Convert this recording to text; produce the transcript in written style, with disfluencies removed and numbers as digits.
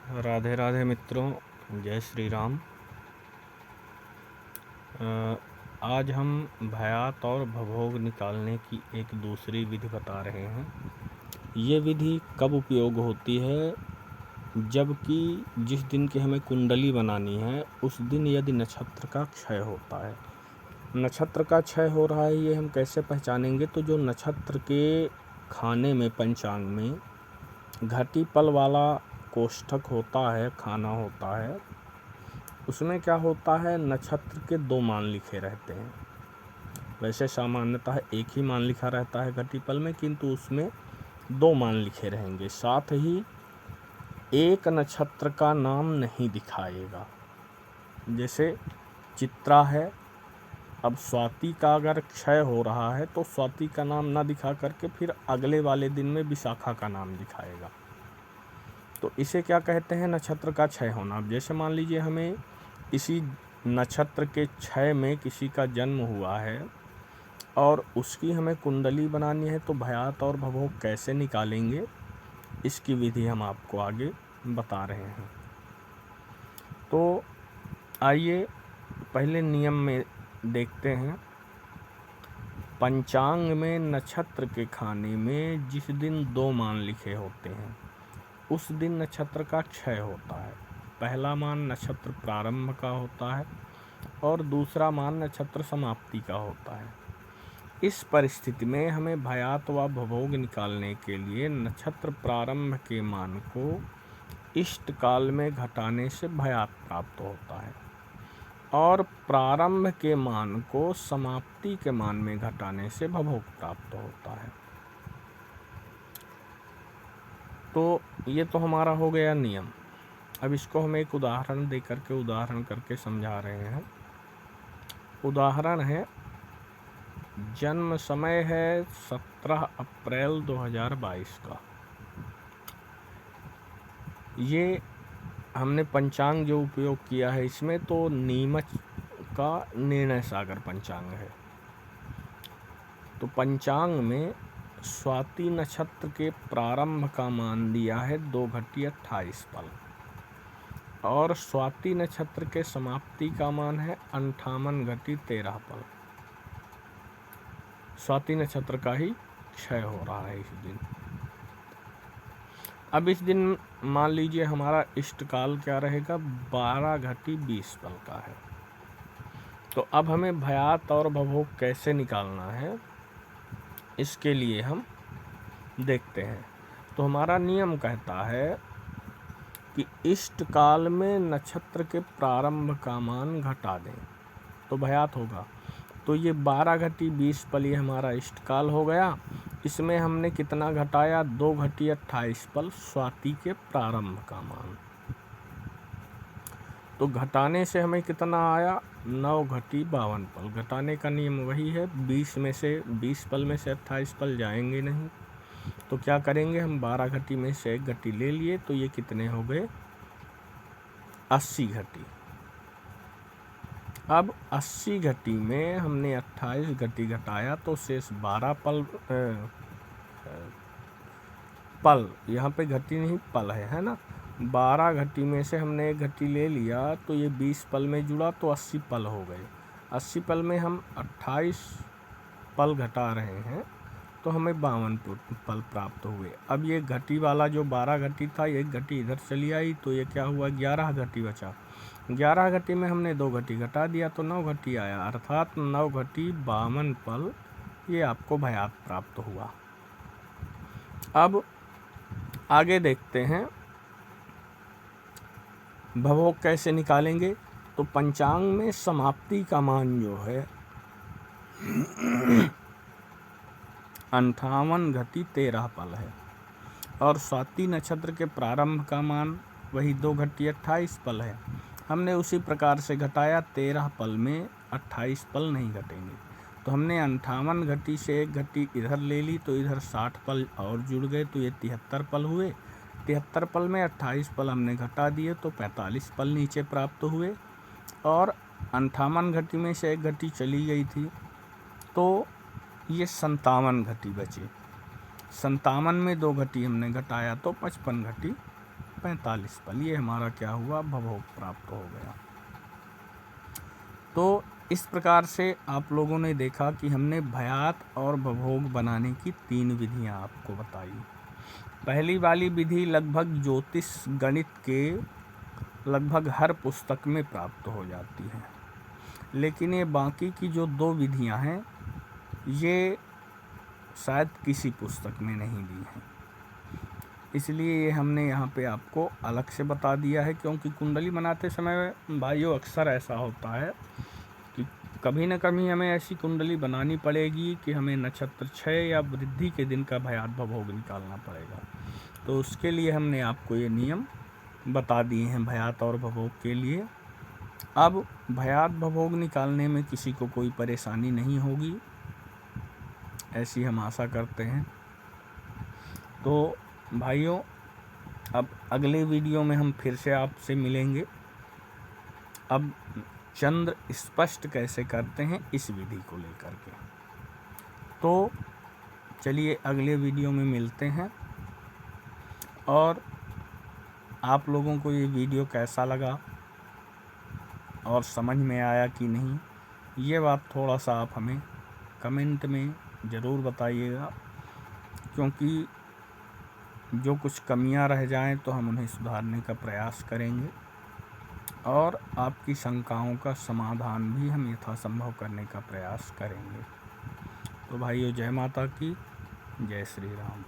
राधे राधे मित्रों, जय श्री राम। आज हम भयात और भवोग निकालने की एक दूसरी विधि बता रहे हैं। ये विधि कब उपयोग होती है? जबकि जिस दिन की हमें कुंडली बनानी है उस दिन यदि नक्षत्र का क्षय होता है। नक्षत्र का क्षय हो रहा है, ये हम कैसे पहचानेंगे? तो जो नक्षत्र के खाने में, पंचांग में घटी पल वाला कोष्ठक होता है, खाना होता है, उसमें क्या होता है, नक्षत्र के 2 मान लिखे रहते हैं। वैसे सामान्यतः एक ही मान लिखा रहता है घटीपल में, किंतु उसमें 2 मान लिखे रहेंगे। साथ ही एक नक्षत्र का नाम नहीं दिखाएगा। जैसे चित्रा है, अब स्वाति का अगर क्षय हो रहा है तो स्वाति का नाम ना दिखा करके फिर अगले वाले दिन में विशाखा का नाम दिखाएगा। तो इसे क्या कहते हैं? नक्षत्र का क्षय होना। अब जैसे मान लीजिए हमें इसी नक्षत्र के क्षय में किसी का जन्म हुआ है और उसकी हमें कुंडली बनानी है, तो भयात और भवोग कैसे निकालेंगे, इसकी विधि हम आपको आगे बता रहे हैं। तो आइए पहले नियम में देखते हैं। पंचांग में नक्षत्र के खाने में जिस दिन 2 मान लिखे होते हैं उस दिन नक्षत्र का क्षय होता है। पहला मान नक्षत्र प्रारंभ का होता है और दूसरा मान नक्षत्र समाप्ति का होता है। इस परिस्थिति में हमें भयात व भवोग निकालने के लिए नक्षत्र प्रारंभ के मान को इष्ट काल में घटाने से भयात प्राप्त होता है और प्रारंभ के मान को समाप्ति के मान में घटाने से भवोग प्राप्त होता है। तो ये तो हमारा हो गया नियम। अब इसको हम एक उदाहरण दे करके समझा रहे हैं। उदाहरण है, जन्म समय है 17 अप्रैल 2022 का। ये हमने पंचांग जो उपयोग किया है इसमें तो नीमच का निर्णय सागर पंचांग है। तो पंचांग में स्वाति नक्षत्र के प्रारंभ का मान दिया है 2 घटी 28 पल और स्वाति नक्षत्र के समाप्ति का मान है 58 घटी 13 पल। स्वाति नक्षत्र का ही क्षय हो रहा है इस दिन। अब इस दिन मान लीजिए हमारा इष्ट काल क्या रहेगा, 12 घटी 20 पल का है। तो अब हमें भयात और भवोग कैसे निकालना है, इसके लिए हम देखते हैं। तो हमारा नियम कहता है कि इष्ट काल में नक्षत्र के प्रारंभ का मान घटा दें तो भयात होगा। तो ये 12 घटी 20 पल ये हमारा इष्ट काल हो गया। इसमें हमने कितना घटाया, 2 घटी 28 पल स्वाति के प्रारंभ का मान। तो घटाने से हमें कितना आया, 9 घटी 52 पल। घटाने का नियम वही है, 20 पल में से 28 पल जाएंगे नहीं। तो क्या करेंगे, हम 12 घटी में से 1 घटी ले लिए, तो ये कितने हो गए, 80 घटी। अब 80 घटी में हमने 28 घटी घटाया तो शेष 12 पल, यहाँ पे घटी नहीं पल है ना। 12 घटी में से हमने 1 घटी ले लिया तो ये 20 पल में जुड़ा तो 80 पल हो गए। 80 पल में हम 28 पल घटा रहे हैं तो हमें 52 पल प्राप्त हुए। अब ये घटी वाला जो 12 घटी था, 1 घटी इधर चली आई तो ये क्या हुआ, 11 घटी बचा। 11 घटी में हमने 2 घटी घटा दिया तो 9 घटी आया, अर्थात 9 घटी 52 पल ये आपको भयात प्राप्त हुआ। अब आगे देखते हैं भवोग कैसे निकालेंगे। तो पंचांग में समाप्ति का मान जो है 58 घटी 13 पल है और स्वाति नक्षत्र के प्रारंभ का मान वही 2 घटी 28 पल है। हमने उसी प्रकार से घटाया, 13 पल में 28 पल नहीं घटेंगे। तो हमने 58 घटी से 1 घटी इधर ले ली तो इधर 60 पल और जुड़ गए तो ये 73 पल हुए। 73 पल में 28 पल हमने घटा दिए तो 45 पल नीचे प्राप्त हुए और 58 घटी में से 1 घटी चली गई थी तो ये 57 घटी बचे। 57 में 2 घटी हमने घटाया तो 55 घटी 45 पल, ये हमारा क्या हुआ, भवभोग प्राप्त हो गया। तो इस प्रकार से आप लोगों ने देखा कि हमने भयात और भवभोग बनाने की 3 विधियां आपको बताई। पहली वाली विधि लगभग ज्योतिष गणित के लगभग हर पुस्तक में प्राप्त हो जाती है, लेकिन ये बाकी की जो 2 विधियां हैं ये शायद किसी पुस्तक में नहीं दी हैं, इसलिए ये हमने यहाँ पे आपको अलग से बता दिया है। क्योंकि कुंडली बनाते समय भाइयों अक्सर ऐसा होता है कि कभी न कभी हमें ऐसी कुंडली बनानी पड़ेगी कि हमें नक्षत्र 6 या वृद्धि के दिन का भयात भवभोग निकालना पड़ेगा। तो उसके लिए हमने आपको ये नियम बता दिए हैं भयात और भवभोग के लिए। अब भयात भवभोग निकालने में किसी को कोई परेशानी नहीं होगी, ऐसी हम आशा करते हैं। तो भाइयों अब अगले वीडियो में हम फिर से आपसे मिलेंगे। अब चंद्र स्पष्ट कैसे करते हैं इस विधि को लेकर के। तो चलिए अगले वीडियो में मिलते हैं। और आप लोगों को ये वीडियो कैसा लगा और समझ में आया कि नहीं, ये बात थोड़ा सा आप हमें कमेंट में ज़रूर बताइएगा, क्योंकि जो कुछ कमियां रह जाएं तो हम उन्हें सुधारने का प्रयास करेंगे और आपकी शंकाओं का समाधान भी हम यथासंभव करने का प्रयास करेंगे। तो भाइयों, जय माता की, जय श्री राम।